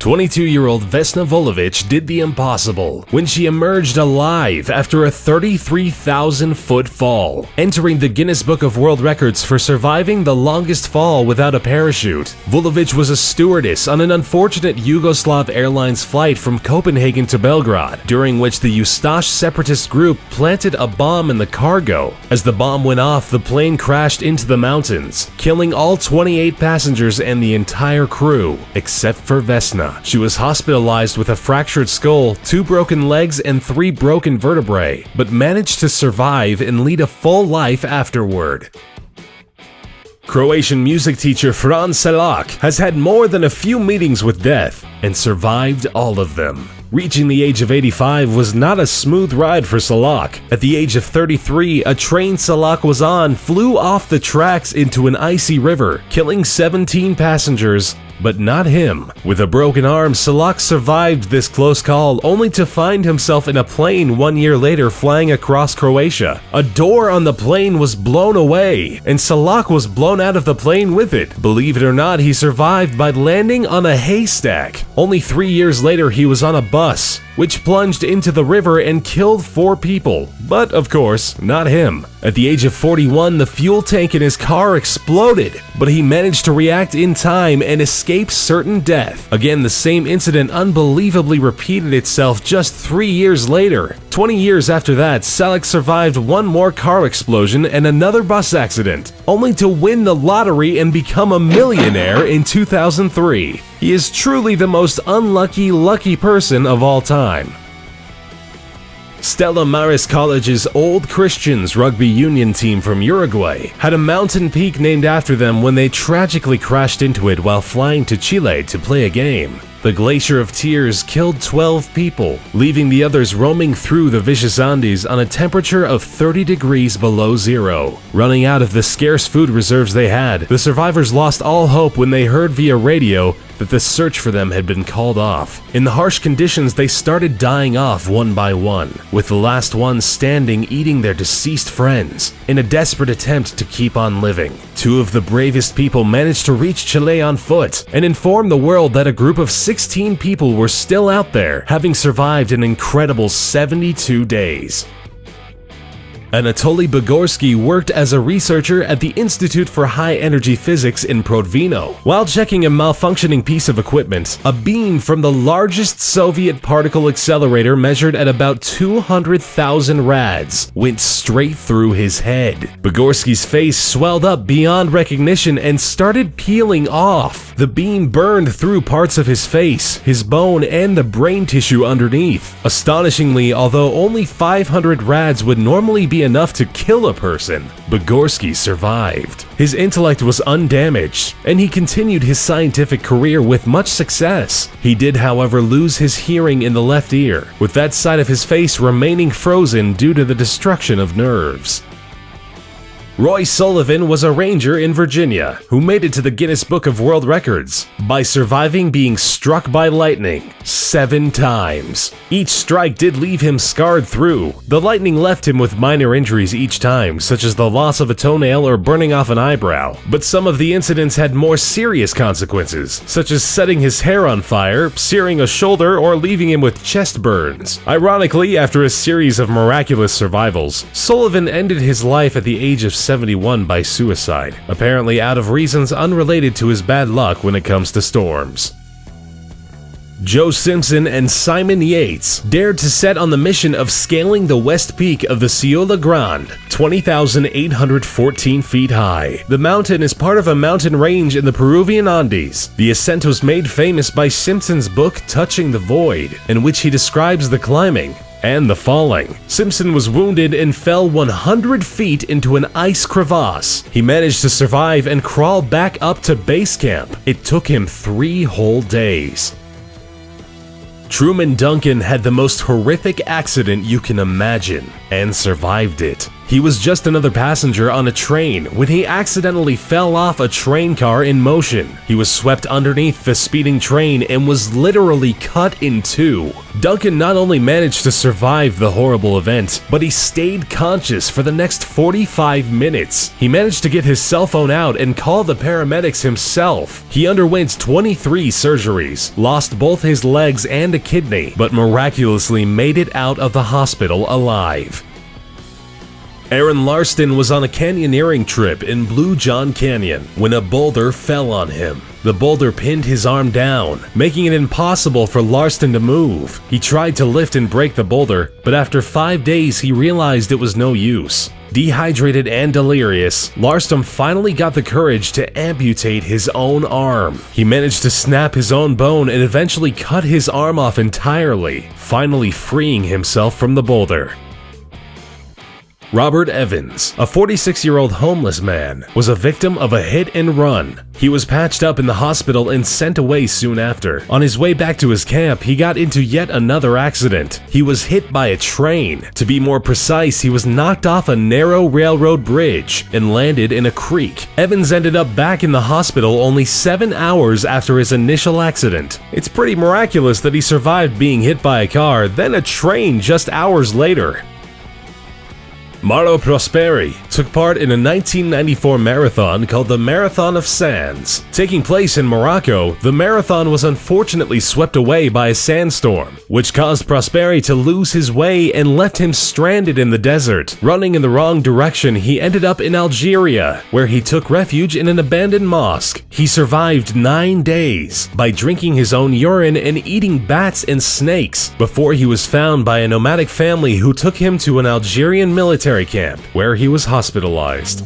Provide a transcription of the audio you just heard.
22-year-old Vesna Vulović did the impossible when she emerged alive after a 33,000-foot fall, entering the Guinness Book of World Records for surviving the longest fall without a parachute. Vulović was a stewardess on an unfortunate Yugoslav Airlines flight from Copenhagen to Belgrade, during which the Ustash separatist group planted a bomb in the cargo. As the bomb went off, the plane crashed into the mountains, killing all 28 passengers and the entire crew, except for Vesna. She was hospitalized with a fractured skull, 2 broken legs, and 3 broken vertebrae, but managed to survive and lead a full life afterward. Croatian music teacher Fran Selak has had more than a few meetings with death and survived all of them. Reaching the age of 85 was not a smooth ride for Selak. At the age of 33, a train Selak was on flew off the tracks into an icy river, killing 17 passengers, but not him. With a broken arm, Selak survived this close call, only to find himself in a plane 1 year later flying across Croatia. A door on the plane was blown away, and Selak was blown out of the plane with it. Believe it or not, he survived by landing on a haystack. Only 3 years later, he was on a bus, which plunged into the river and killed 4 people. But of course, not him. At the age of 41, the fuel tank in his car exploded, but he managed to react in time and escape certain death. Again, the same incident unbelievably repeated itself just 3 years later. 20 years after that, Selak survived 1 more car explosion and another bus accident, only to win the lottery and become a millionaire in 2003. He is truly the most unlucky, lucky person of all time. Stella Maris College's Old Christians rugby union team from Uruguay had a mountain peak named after them when they tragically crashed into it while flying to Chile to play a game. The Glacier of Tears killed 12 people, leaving the others roaming through the vicious Andes on a temperature of 30 degrees below zero. Running out of the scarce food reserves they had, the survivors lost all hope when they heard via radio that the search for them had been called off. In the harsh conditions, they started dying off one by one, with the last ones standing eating their deceased friends, in a desperate attempt to keep on living. 2 of the bravest people managed to reach Chile on foot and inform the world that a group of 16 people were still out there, having survived an incredible 72 days. Anatoly Bugorsky worked as a researcher at the Institute for High Energy Physics in Prodvino. While checking a malfunctioning piece of equipment, a beam from the largest Soviet particle accelerator measured at about 200,000 rads went straight through his head. Bugorsky's face swelled up beyond recognition and started peeling off. The beam burned through parts of his face, his bone, and the brain tissue underneath. Astonishingly, although only 500 rads would normally be enough to kill a person, Bugorsky survived. His intellect was undamaged, and he continued his scientific career with much success. He did, however, lose his hearing in the left ear, with that side of his face remaining frozen due to the destruction of nerves. Roy Sullivan was a ranger in Virginia who made it to the Guinness Book of World Records by surviving being struck by lightning 7 times. Each strike did leave him scarred through. The lightning left him with minor injuries each time, such as the loss of a toenail or burning off an eyebrow. But some of the incidents had more serious consequences, such as setting his hair on fire, searing a shoulder, or leaving him with chest burns. Ironically, after a series of miraculous survivals, Sullivan ended his life at the age of 71 by suicide, apparently out of reasons unrelated to his bad luck when it comes to storms. Joe Simpson and Simon Yates dared to set on the mission of scaling the west peak of the Ciudad Grande, 20,814 feet high. The mountain is part of a mountain range in the Peruvian Andes. The ascent was made famous by Simpson's book Touching the Void, in which he describes the climbing and the falling. Simpson was wounded and fell 100 feet into an ice crevasse. He managed to survive and crawl back up to base camp. It took him 3 whole days. Truman Duncan had the most horrific accident you can imagine and survived it. He was just another passenger on a train when he accidentally fell off a train car in motion. He was swept underneath the speeding train and was literally cut in two. Duncan not only managed to survive the horrible event, but he stayed conscious for the next 45 minutes. He managed to get his cell phone out and call the paramedics himself. He underwent 23 surgeries, lost both his legs and a kidney, but miraculously made it out of the hospital alive. Aaron Larston was on a canyoneering trip in Blue John Canyon when a boulder fell on him. The boulder pinned his arm down, making it impossible for Larston to move. He tried to lift and break the boulder, but after 5 days he realized it was no use. Dehydrated and delirious, Larston finally got the courage to amputate his own arm. He managed to snap his own bone and eventually cut his arm off entirely, finally freeing himself from the boulder. Robert Evans, a 46-year-old homeless man, was a victim of a hit and run. He was patched up in the hospital and sent away soon after. On his way back to his camp, he got into yet another accident. He was hit by a train. To be more precise, he was knocked off a narrow railroad bridge and landed in a creek. Evans ended up back in the hospital only 7 hours after his initial accident. It's pretty miraculous that he survived being hit by a car, then a train just hours later. Mauro Prosperi took part in a 1994 marathon called the Marathon of Sands. Taking place in Morocco, the marathon was unfortunately swept away by a sandstorm, which caused Prosperi to lose his way and left him stranded in the desert. Running in the wrong direction, he ended up in Algeria, where he took refuge in an abandoned mosque. He survived 9 days by drinking his own urine and eating bats and snakes before he was found by a nomadic family who took him to an Algerian military camp where he was hospitalized.